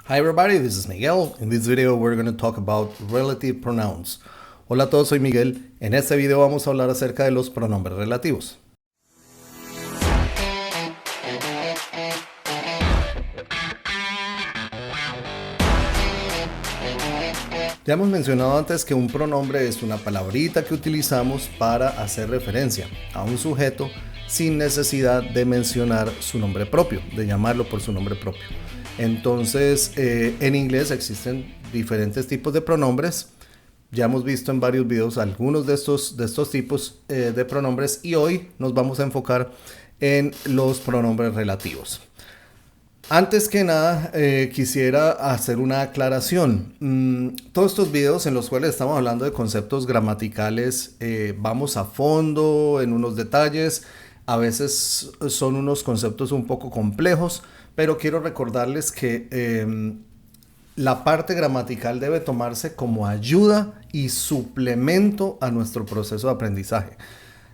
Hi everybody, this is Miguel. In this video we're going to talk about relative pronouns. Hola a todos, soy Miguel. En este video vamos a hablar acerca de los pronombres relativos. Ya hemos mencionado antes que un pronombre es una palabrita que utilizamos para hacer referencia a un sujeto sin necesidad de mencionar su nombre propio, de llamarlo por su nombre propio. Entonces, en inglés existen diferentes tipos de pronombres. Ya hemos visto en varios videos algunos de estos tipos de pronombres y hoy nos vamos a enfocar en los pronombres relativos. Antes que nada, quisiera hacer una aclaración. Todos estos videos en los cuales estamos hablando de conceptos gramaticales, vamos a fondo en unos detalles. A veces son unos conceptos un poco complejos, pero quiero recordarles que la parte gramatical debe tomarse como ayuda y suplemento a nuestro proceso de aprendizaje.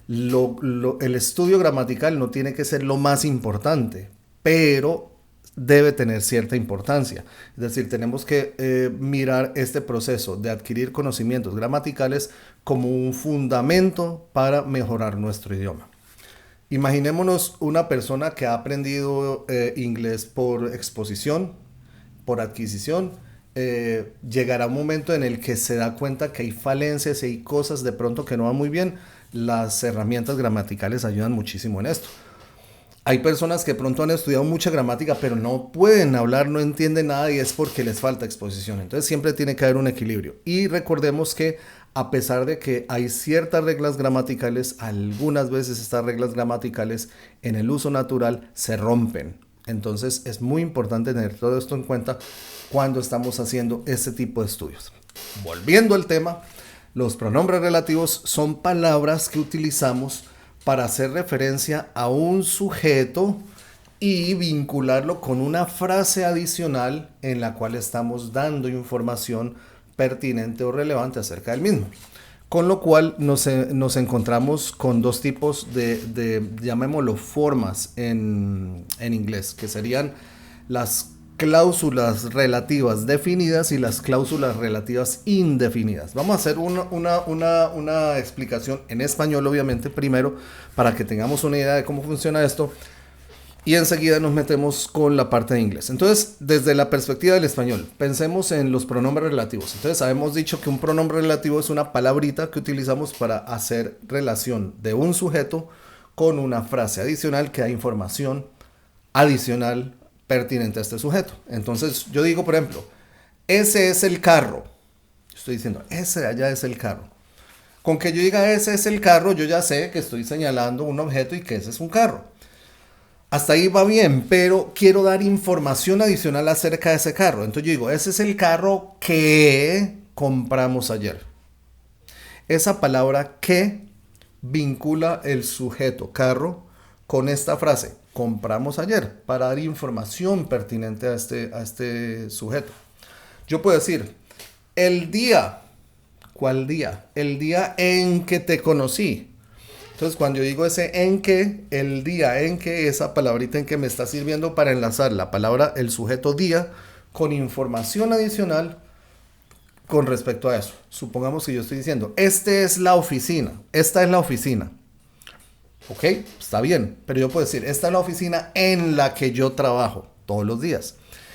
El estudio gramatical no tiene que ser lo más importante, pero debe tener cierta importancia. Es decir, tenemos que mirar este proceso de adquirir conocimientos gramaticales como un fundamento para mejorar nuestro idioma. Imaginémonos una persona que ha aprendido inglés por exposición, por adquisición. Llegará un momento en el que se da cuenta que hay falencias y hay cosas de pronto que no van muy bien. Las herramientas gramaticales ayudan muchísimo en esto. Hay personas que pronto han estudiado mucha gramática, pero no pueden hablar, no entienden nada y es porque les falta exposición. Entonces siempre tiene que haber un equilibrio. Y recordemos que a pesar de que hay ciertas reglas gramaticales, algunas veces estas reglas gramaticales en el uso natural se rompen. Entonces es muy importante tener todo esto en cuenta cuando estamos haciendo este tipo de estudios. Volviendo al tema, los pronombres relativos son palabras que utilizamos para hacer referencia a un sujeto y vincularlo con una frase adicional en la cual estamos dando información pertinente o relevante acerca del mismo. Con lo cual nos encontramos con dos tipos llamémoslo, formas en inglés, que serían las cláusulas relativas definidas y las cláusulas relativas indefinidas. Vamos a hacer una explicación en español, obviamente, primero, para que tengamos una idea de cómo funciona esto. Y enseguida nos metemos con la parte de inglés. Entonces, desde la perspectiva del español, pensemos en los pronombres relativos. Entonces, habíamos dicho que un pronombre relativo es una palabrita que utilizamos para hacer relación de un sujeto con una frase adicional que da información adicional pertinente a este sujeto. Entonces, yo digo, por ejemplo, ese es el carro. Estoy diciendo, ese de allá es el carro. Con que yo diga ese es el carro, yo ya sé que estoy señalando un objeto y que ese es un carro. Hasta ahí va bien, pero quiero dar información adicional acerca de ese carro. Entonces yo digo, ese es el carro que compramos ayer. Esa palabra que vincula el sujeto carro con esta frase, compramos ayer, para dar información pertinente a este sujeto. Yo puedo decir, el día, ¿cuál día? El día en que te conocí. Entonces, cuando yo digo ese en que, el día en que, esa palabrita en que me está sirviendo para enlazar la palabra, el sujeto día, con información adicional con respecto a eso. Supongamos que yo estoy diciendo, esta es la oficina. Ok, está bien, pero yo puedo decir, esta es la oficina en la que yo trabajo todos los días.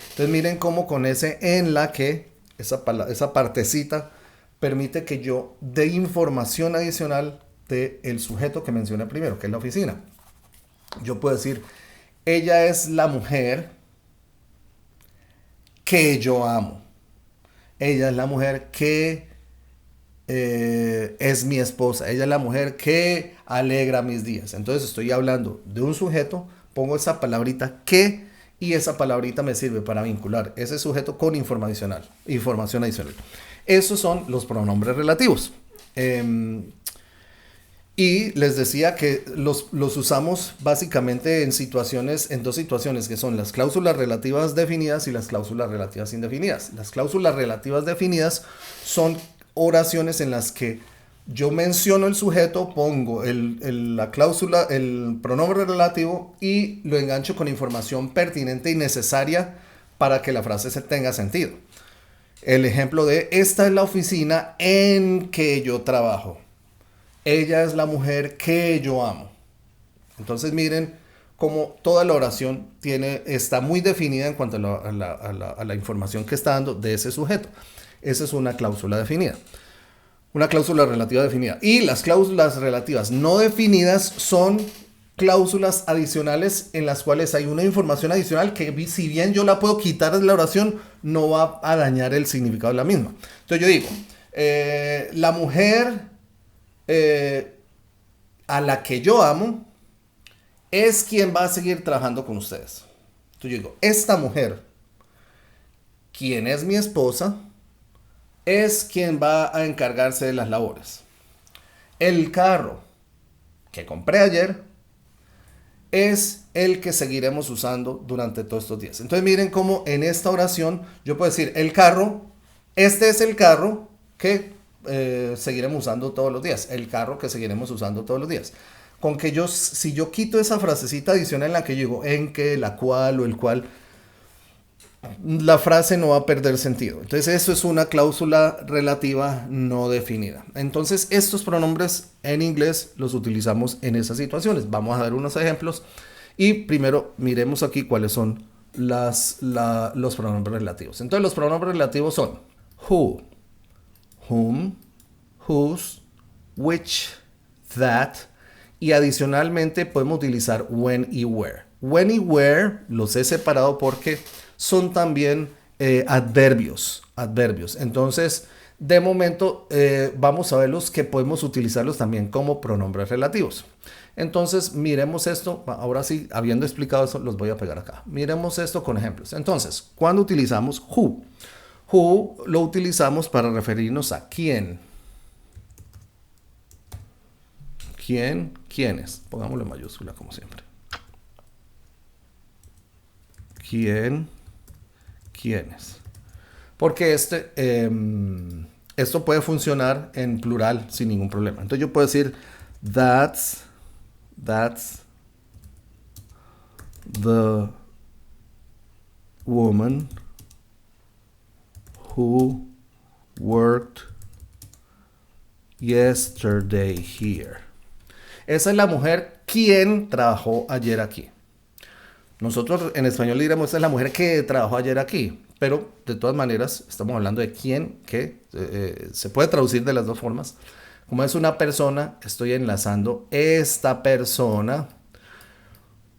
Entonces, miren cómo con ese en la que, esa partecita, permite que yo dé información adicional del sujeto que mencioné primero, que es la oficina. Yo puedo decir, ella es la mujer que yo amo. Ella es la mujer que es mi esposa. Ella es la mujer que alegra mis días. Entonces estoy hablando de un sujeto, pongo esa palabrita que y esa palabrita me sirve para vincular ese sujeto con información adicional. Esos son los pronombres relativos. Y les decía que los usamos básicamente en dos situaciones, que son las cláusulas relativas definidas y las cláusulas relativas indefinidas. Las cláusulas relativas definidas son oraciones en las que yo menciono el sujeto, pongo la cláusula, el pronombre relativo y lo engancho con información pertinente y necesaria para que la frase se tenga sentido. El ejemplo de esta es la oficina en que yo trabajo. Ella es la mujer que yo amo. Entonces miren cómo toda la oración está muy definida en cuanto a la información que está dando de ese sujeto. Esa es una cláusula definida. Una cláusula relativa definida. Y las cláusulas relativas no definidas son cláusulas adicionales en las cuales hay una información adicional que, si bien yo la puedo quitar de la oración, no va a dañar el significado de la misma. Entonces yo digo, la mujer a la que yo amo es quien va a seguir trabajando con ustedes. Entonces yo digo, esta mujer, quien es mi esposa, es quien va a encargarse de las labores. El carro que compré ayer es el que seguiremos usando durante todos estos días. Entonces miren cómo en esta oración yo puedo decir, el carro, este es el carro que seguiremos usando todos los días. El carro que seguiremos usando todos los días. Con que si yo quito esa frasecita adicional en la que yo digo en que, la cual o el cual, la frase no va a perder sentido. Entonces eso es una cláusula relativa no definida. Entonces estos pronombres en inglés los utilizamos en esas situaciones. Vamos a ver unos ejemplos y primero miremos aquí cuáles son los pronombres relativos. Entonces los pronombres relativos son who, whom, whose, which, that, y adicionalmente podemos utilizar when y where. When y where los he separado porque son también adverbios. Entonces, de momento, vamos a verlos que podemos utilizarlos también como pronombres relativos. Entonces, miremos esto. Ahora sí, habiendo explicado eso, los voy a pegar acá. Miremos esto con ejemplos. Entonces, cuando utilizamos who? Who lo utilizamos para referirnos a quién. ¿Quién? ¿Quiénes? Pongámoslo en mayúscula como siempre. ¿Quién? ¿Quiénes? Porque esto puede funcionar en plural sin ningún problema. Entonces yo puedo decir that's the woman who worked yesterday here. Esa es la mujer quien trabajó ayer aquí. Nosotros en español diremos esa es la mujer que trabajó ayer aquí, pero de todas maneras estamos hablando de quién, que se puede traducir de las dos formas. Como es una persona, estoy enlazando esta persona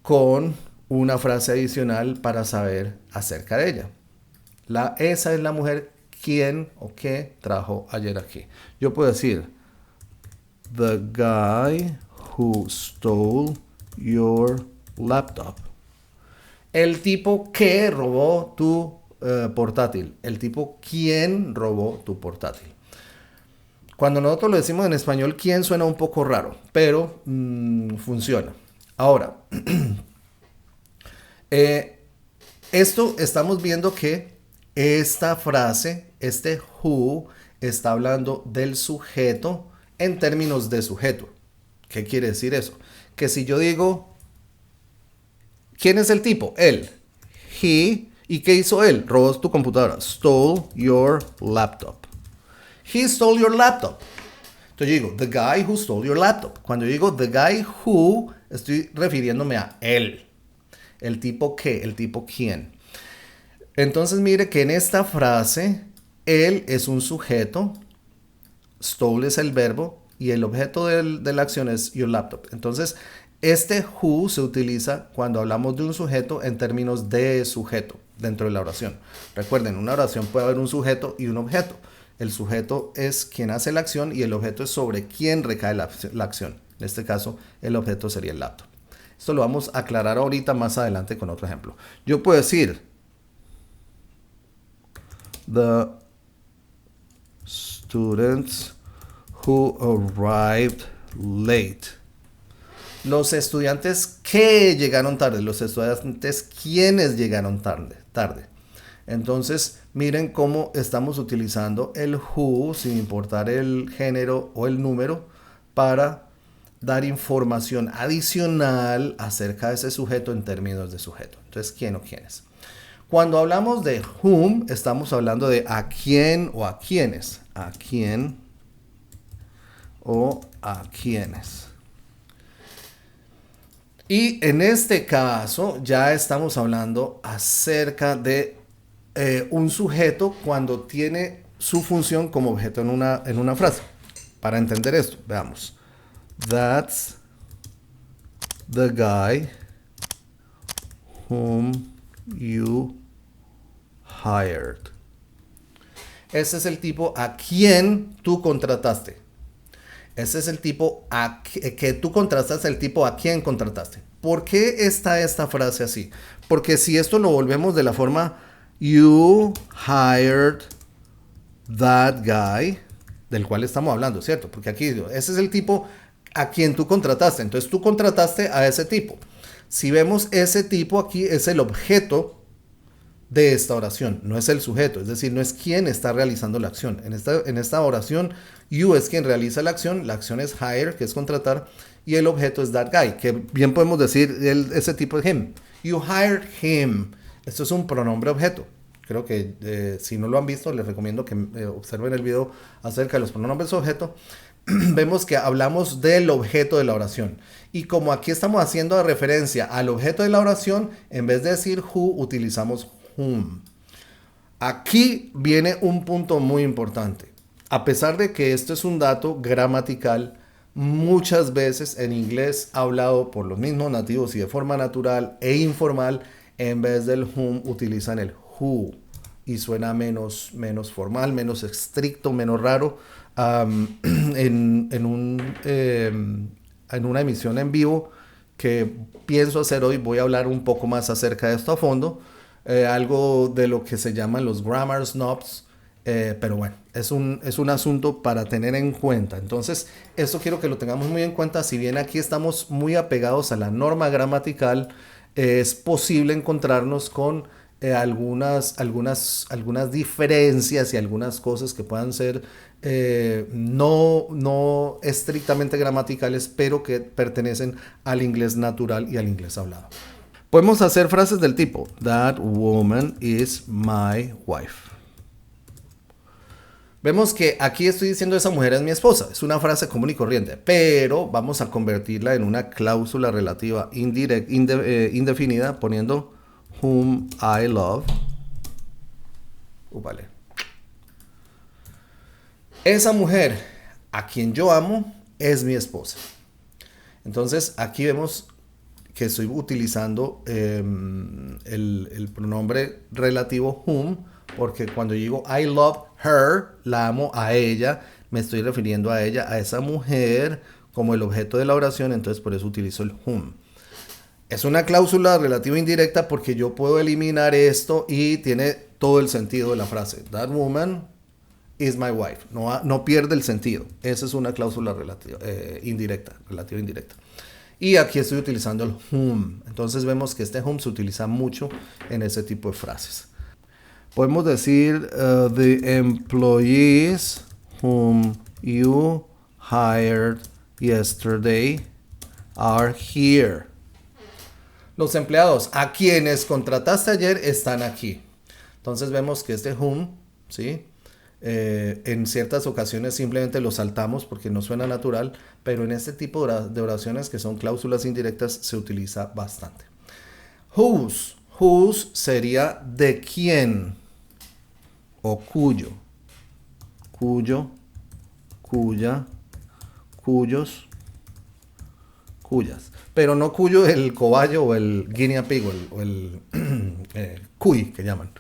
con una frase adicional para saber acerca de ella. Esa es la mujer quien o que trabajó ayer aquí. Yo puedo decir, the guy who stole your laptop. El tipo que robó tu portátil. El tipo quien robó tu portátil. Cuando nosotros lo decimos en español, quién suena un poco raro, pero funciona. Ahora, esto estamos viendo que esta frase, este who, está hablando del sujeto en términos de sujeto. ¿Qué quiere decir eso? Que si yo digo, ¿quién es el tipo? Él. He. ¿Y qué hizo él? Robó tu computadora. Stole your laptop. He stole your laptop. Entonces yo digo, the guy who stole your laptop. Cuando yo digo the guy who, estoy refiriéndome a él. El tipo qué, el tipo quién. Entonces mire que en esta frase, él es un sujeto, stole es el verbo y el objeto de la acción es your laptop. Entonces, este who se utiliza cuando hablamos de un sujeto en términos de sujeto dentro de la oración. Recuerden, en una oración puede haber un sujeto y un objeto. El sujeto es quien hace la acción y el objeto es sobre quién recae la acción. En este caso, el objeto sería el laptop. Esto lo vamos a aclarar ahorita más adelante con otro ejemplo. Yo puedo decir, the students who arrived late. Los estudiantes que llegaron tarde, los estudiantes quienes llegaron tarde. Entonces, miren cómo estamos utilizando el who, sin importar el género o el número, para dar información adicional acerca de ese sujeto en términos de sujeto. Entonces, ¿quién o quiénes? Cuando hablamos de whom, estamos hablando de a quién o a quiénes. A quién o a quiénes. Y en este caso ya estamos hablando acerca de un sujeto cuando tiene su función como objeto en una frase. Para entender esto, veamos. That's the guy whom you hired. Ese es el tipo a quien tú contrataste. Ese es el tipo que tú contrataste, el tipo a quien contrataste. ¿Por qué está esta frase así? Porque si esto lo volvemos de la forma you hired that guy, del cual estamos hablando, ¿cierto? Porque aquí ese es el tipo a quien tú contrataste. Entonces tú contrataste a ese tipo. Si vemos ese tipo aquí es el objeto de esta oración, no es el sujeto, es decir, no es quien está realizando la acción. En esta oración, you es quien realiza la acción es hire, que es contratar, y el objeto es that guy, que bien podemos decir ese tipo de him. You hired him. Esto es un pronombre objeto. Creo que si no lo han visto, les recomiendo que observen el video acerca de los pronombres objeto. Vemos que hablamos del objeto de la oración. Y como aquí estamos haciendo referencia al objeto de la oración, en vez de decir who, utilizamos whom. Aquí viene un punto muy importante. A pesar de que esto es un dato gramatical, muchas veces en inglés hablado por los mismos nativos y de forma natural e informal, en vez del whom utilizan el who. Y suena menos formal, menos estricto, menos raro. En una emisión en vivo que pienso hacer hoy, voy a hablar un poco más acerca de esto a fondo. Algo de lo que se llaman los grammar snobs, pero bueno, es un asunto para tener en cuenta. Entonces, esto quiero que lo tengamos muy en cuenta. Si bien aquí estamos muy apegados a la norma gramatical, es posible encontrarnos con algunas diferencias y algunas cosas que puedan ser no estrictamente gramaticales, pero que pertenecen al inglés natural y al inglés hablado. Podemos hacer frases del tipo that woman is my wife. Vemos que aquí estoy diciendo esa mujer es mi esposa. Es una frase común y corriente, pero vamos a convertirla en una cláusula relativa indefinida poniendo whom I love. Vale. Esa mujer a quien yo amo es mi esposa. Entonces aquí vemos que estoy utilizando el pronombre relativo whom, porque cuando digo I love her, la amo a ella, me estoy refiriendo a ella, a esa mujer, como el objeto de la oración, entonces por eso utilizo el whom. Es una cláusula relativa indirecta porque yo puedo eliminar esto y tiene todo el sentido de la frase. That woman is my wife. No pierde el sentido. Esa es una cláusula relativa indirecta. Y aquí estoy utilizando el whom. Entonces vemos que este whom se utiliza mucho en ese tipo de frases. Podemos decir the employees whom you hired yesterday are here. Los empleados a quienes contrataste ayer están aquí. Entonces vemos que este whom, ¿sí? En ciertas ocasiones simplemente lo saltamos porque no suena natural, pero en este tipo de oraciones que son cláusulas indirectas se utiliza bastante. Whose sería de quién o cuyo, cuya, cuyos, cuyas, pero no cuyo el cobayo o el guinea pig o el cuy que llaman.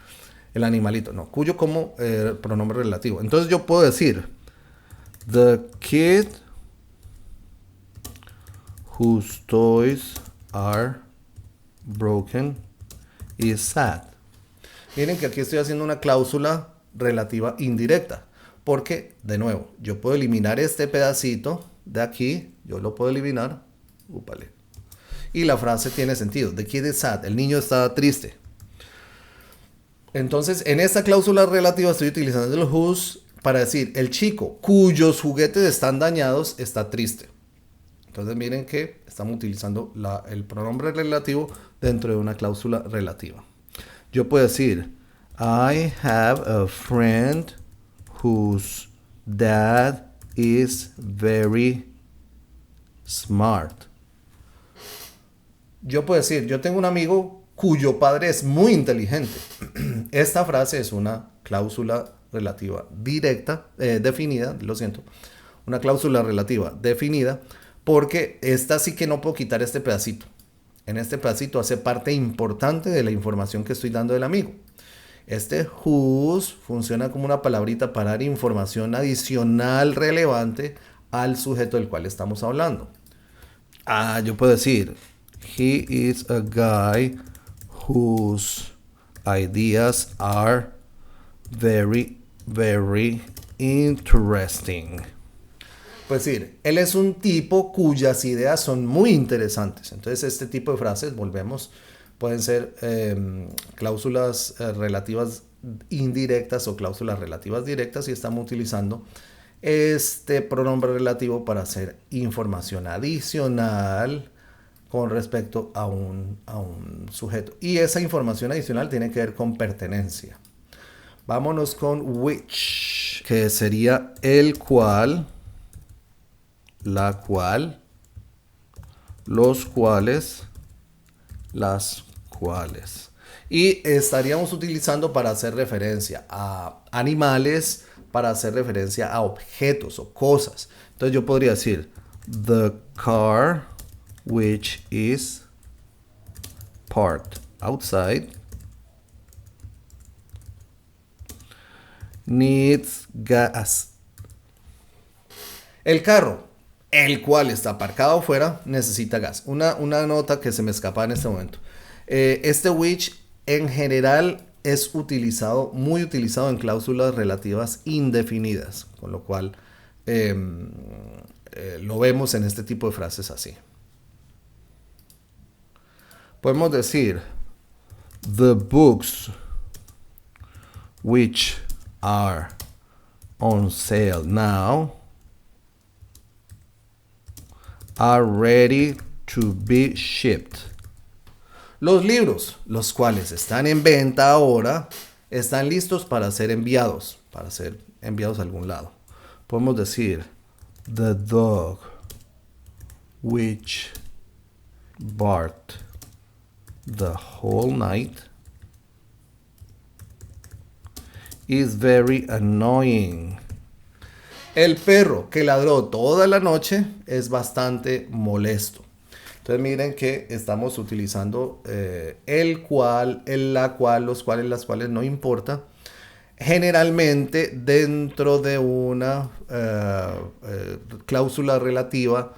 El animalito, no, cuyo como pronombre relativo. Entonces yo puedo decir the kid whose toys are broken is sad. Miren que aquí estoy haciendo una cláusula relativa indirecta, porque de nuevo, yo puedo eliminar este pedacito de aquí, yo lo puedo eliminar, y la frase tiene sentido. The kid is sad, el niño está triste. Entonces, en esta cláusula relativa estoy utilizando el whose para decir el chico cuyos juguetes están dañados está triste. Entonces, miren que estamos utilizando el pronombre relativo dentro de una cláusula relativa. Yo puedo decir, I have a friend whose dad is very smart. Yo puedo decir, yo tengo un amigo cuyo padre es muy inteligente. Esta frase es una cláusula relativa directa, definida, lo siento, una cláusula relativa definida, porque esta sí que no puedo quitar este pedacito. En este pedacito hace parte importante de la información que estoy dando del amigo. Este whose funciona como una palabrita para dar información adicional relevante al sujeto del cual estamos hablando. Yo puedo decir, he is a guy whose ideas are very, very interesting. Pues decir, él es un tipo cuyas ideas son muy interesantes. Entonces, este tipo de frases, volvemos, pueden ser cláusulas relativas indirectas o cláusulas relativas directas y estamos utilizando este pronombre relativo para hacer información adicional con respecto a un sujeto. Y esa información adicional tiene que ver con pertenencia. Vámonos con which, que sería el cual, la cual, los cuales, las cuales. Y estaríamos utilizando para hacer referencia a animales, para hacer referencia a objetos o cosas. Entonces yo podría decir, the car which is parked outside needs gas. El carro, el cual está aparcado afuera, necesita gas. Una nota que se me escapa en este momento. Este which en general es muy utilizado en cláusulas relativas indefinidas, con lo cual lo vemos en este tipo de frases así. Podemos decir, the books which are on sale now are ready to be shipped. Los libros, los cuales están en venta ahora, están listos para ser enviados a algún lado. Podemos decir, the dog which barked the whole night is very annoying. El perro que ladró toda la noche es bastante molesto. Entonces miren que estamos utilizando el cual, el la cual, los cuales, las cuales, no importa. Generalmente dentro de una cláusula relativa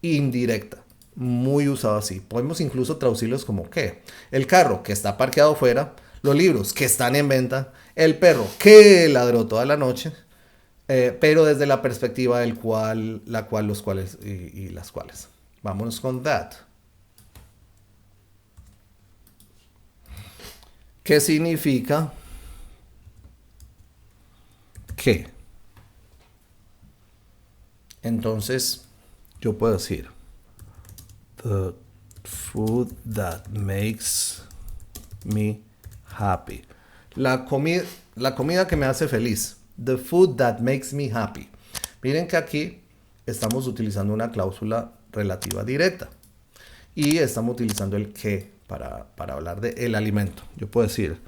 indirecta. Muy usado así. Podemos incluso traducirlos como que el carro que está parqueado fuera, los libros que están en venta, el perro que ladró toda la noche, pero desde la perspectiva del cual, la cual, los cuales y las cuales. Vámonos con that. ¿Qué significa qué? Entonces, yo puedo decir, the food that makes me happy. La comida que me hace feliz. The food that makes me happy. Miren que aquí estamos utilizando una cláusula relativa directa. Y estamos utilizando el que para hablar de el alimento. Yo puedo decir,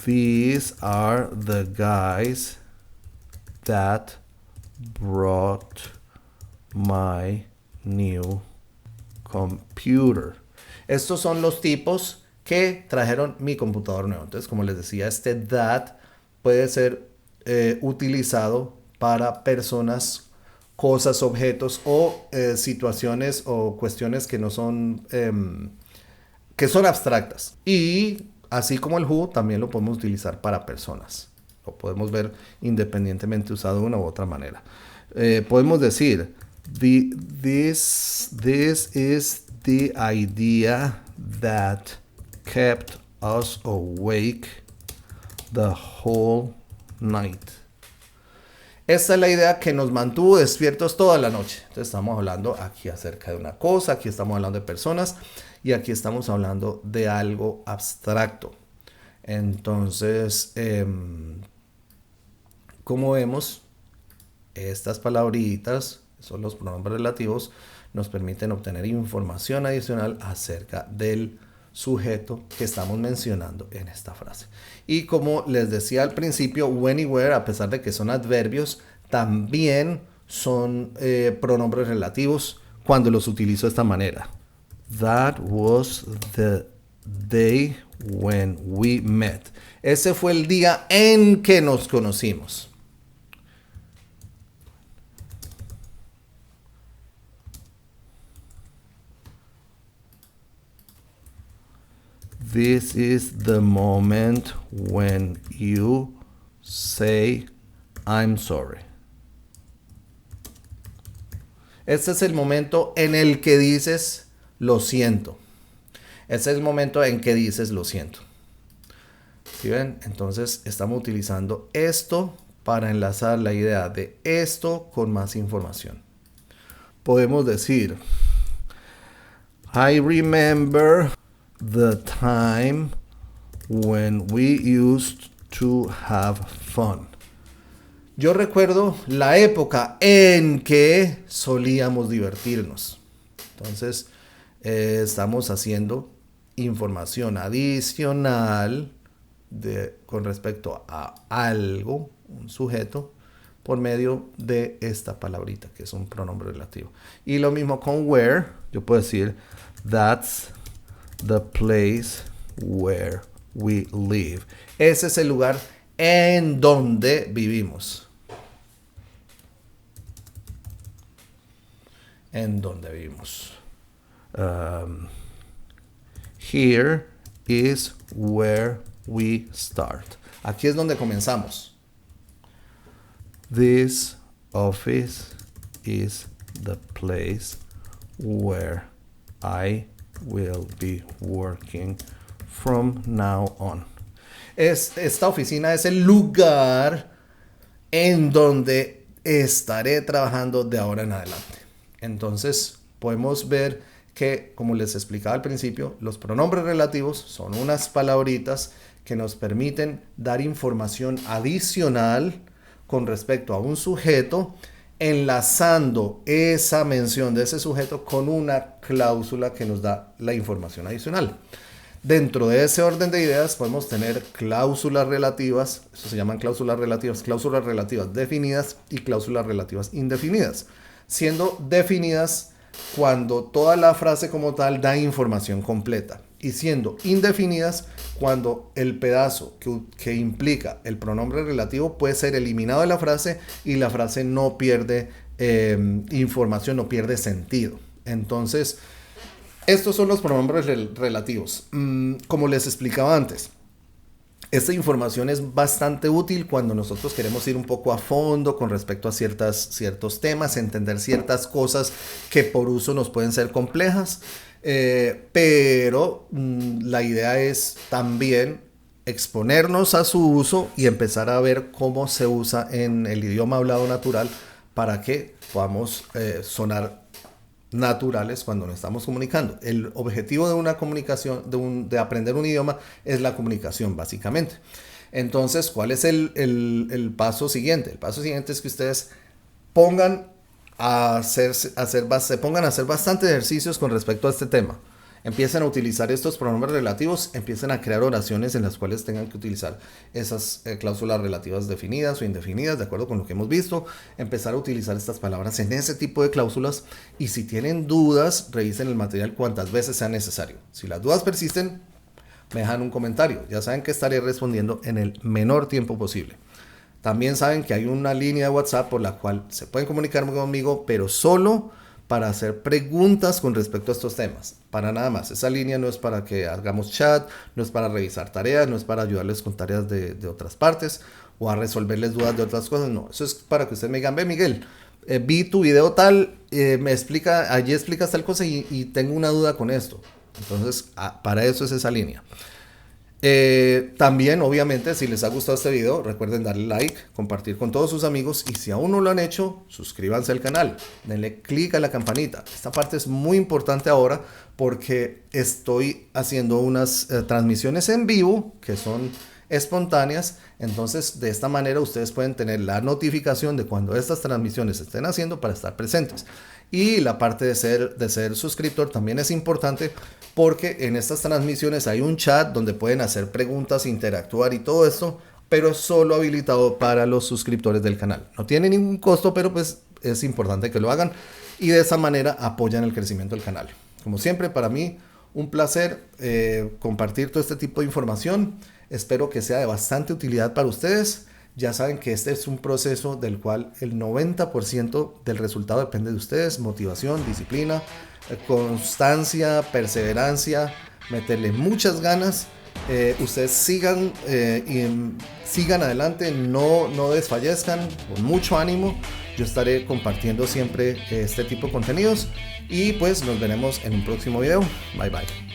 these are the guys that brought my new computer. Estos son los tipos que trajeron mi computador nuevo. Entonces, como les decía, este that puede ser utilizado para personas, cosas, objetos o situaciones o cuestiones que no son que son abstractas. Y así como el who, también lo podemos utilizar para personas. Lo podemos ver independientemente usado de una u otra manera. Podemos decir, this is the idea that kept us awake the whole night. Esta es la idea que nos mantuvo despiertos toda la noche. Entonces estamos hablando aquí acerca de una cosa, aquí estamos hablando de personas y aquí estamos hablando de algo abstracto. Entonces, como vemos, estas palabritas, son los pronombres relativos, nos permiten obtener información adicional acerca del sujeto que estamos mencionando en esta frase. Y como les decía al principio, when y where, a pesar de que son adverbios, también son pronombres relativos cuando los utilizo de esta manera. That was the day when we met. Ese fue el día en que nos conocimos. This is the moment when you say I'm sorry. Este es el momento en el que dices lo siento. Este es el momento en que dices lo siento. ¿Sí ven? Entonces estamos utilizando esto para enlazar la idea de esto con más información. Podemos decir I remember the time when we used to have fun. Yo recuerdo la época en que solíamos divertirnos. Entonces, estamos haciendo información adicional con respecto a algo, un sujeto, por medio de esta palabrita, que es un pronombre relativo. Y lo mismo con where. Yo puedo decir, that's the place where we live. Ese es el lugar en donde vivimos. En donde vivimos. Here is where we start. Aquí es donde comenzamos. This office is the place where I will be working from now on. Esta oficina es el lugar en donde estaré trabajando de ahora en adelante. Entonces, podemos ver que, como les explicaba al principio, los pronombres relativos son unas palabritas que nos permiten dar información adicional con respecto a un sujeto, enlazando esa mención de ese sujeto con una cláusula que nos da la información adicional. Dentro de ese orden de ideas podemos tener cláusulas relativas, eso se llaman cláusulas relativas definidas y cláusulas relativas indefinidas, siendo definidas cuando toda la frase como tal da información completa y siendo indefinidas cuando el pedazo que implica el pronombre relativo puede ser eliminado de la frase y la frase no pierde información, no pierde sentido. Entonces, estos son los pronombres relativos. Como les explicaba antes, esta información es bastante útil cuando nosotros queremos ir un poco a fondo con respecto a ciertos temas, entender ciertas cosas que por uso nos pueden ser complejas, pero la idea es también exponernos a su uso y empezar a ver cómo se usa en el idioma hablado natural para que podamos sonar naturales cuando nos estamos comunicando. El objetivo de una comunicación, de aprender un idioma, es la comunicación, básicamente. Entonces, ¿cuál es el paso siguiente? El paso siguiente es que ustedes pongan a hacer bastantes ejercicios con respecto a este tema. Empiecen a utilizar estos pronombres relativos, empiecen a crear oraciones en las cuales tengan que utilizar esas cláusulas relativas definidas o indefinidas, de acuerdo con lo que hemos visto. Empezar a utilizar estas palabras en ese tipo de cláusulas. Y si tienen dudas, revisen el material cuantas veces sea necesario. Si las dudas persisten, me dejan un comentario. Ya saben que estaré respondiendo en el menor tiempo posible. También saben que hay una línea de WhatsApp por la cual se pueden comunicar conmigo, pero solo para hacer preguntas con respecto a estos temas, para nada más. Esa línea no es para que hagamos chat, no es para revisar tareas, no es para ayudarles con tareas de otras partes o a resolverles dudas de otras cosas, no. Eso es para que ustedes me digan, ve Miguel, vi tu video tal, allí explicas tal cosa y tengo una duda con esto. Entonces, para eso es esa línea. También, obviamente, si les ha gustado este video, recuerden darle like, compartir con todos sus amigos y si aún no lo han hecho, suscríbanse al canal, denle click a la campanita. Esta parte es muy importante ahora porque estoy haciendo unas transmisiones en vivo que son espontáneas, entonces de esta manera ustedes pueden tener la notificación de cuando estas transmisiones se estén haciendo para estar presentes. Y la parte de ser suscriptor también es importante porque en estas transmisiones hay un chat donde pueden hacer preguntas, interactuar y todo esto, pero es solo habilitado para los suscriptores del canal. No tiene ningún costo, pero pues es importante que lo hagan y de esa manera apoyan el crecimiento del canal. Como siempre, para mí un placer compartir todo este tipo de información. Espero que sea de bastante utilidad para ustedes. Ya saben que este es un proceso del cual el 90% del resultado depende de ustedes. Motivación, disciplina, constancia, perseverancia, meterle muchas ganas. Ustedes sigan adelante, no desfallezcan, con mucho ánimo. Yo estaré compartiendo siempre este tipo de contenidos y pues nos veremos en un próximo video. Bye bye.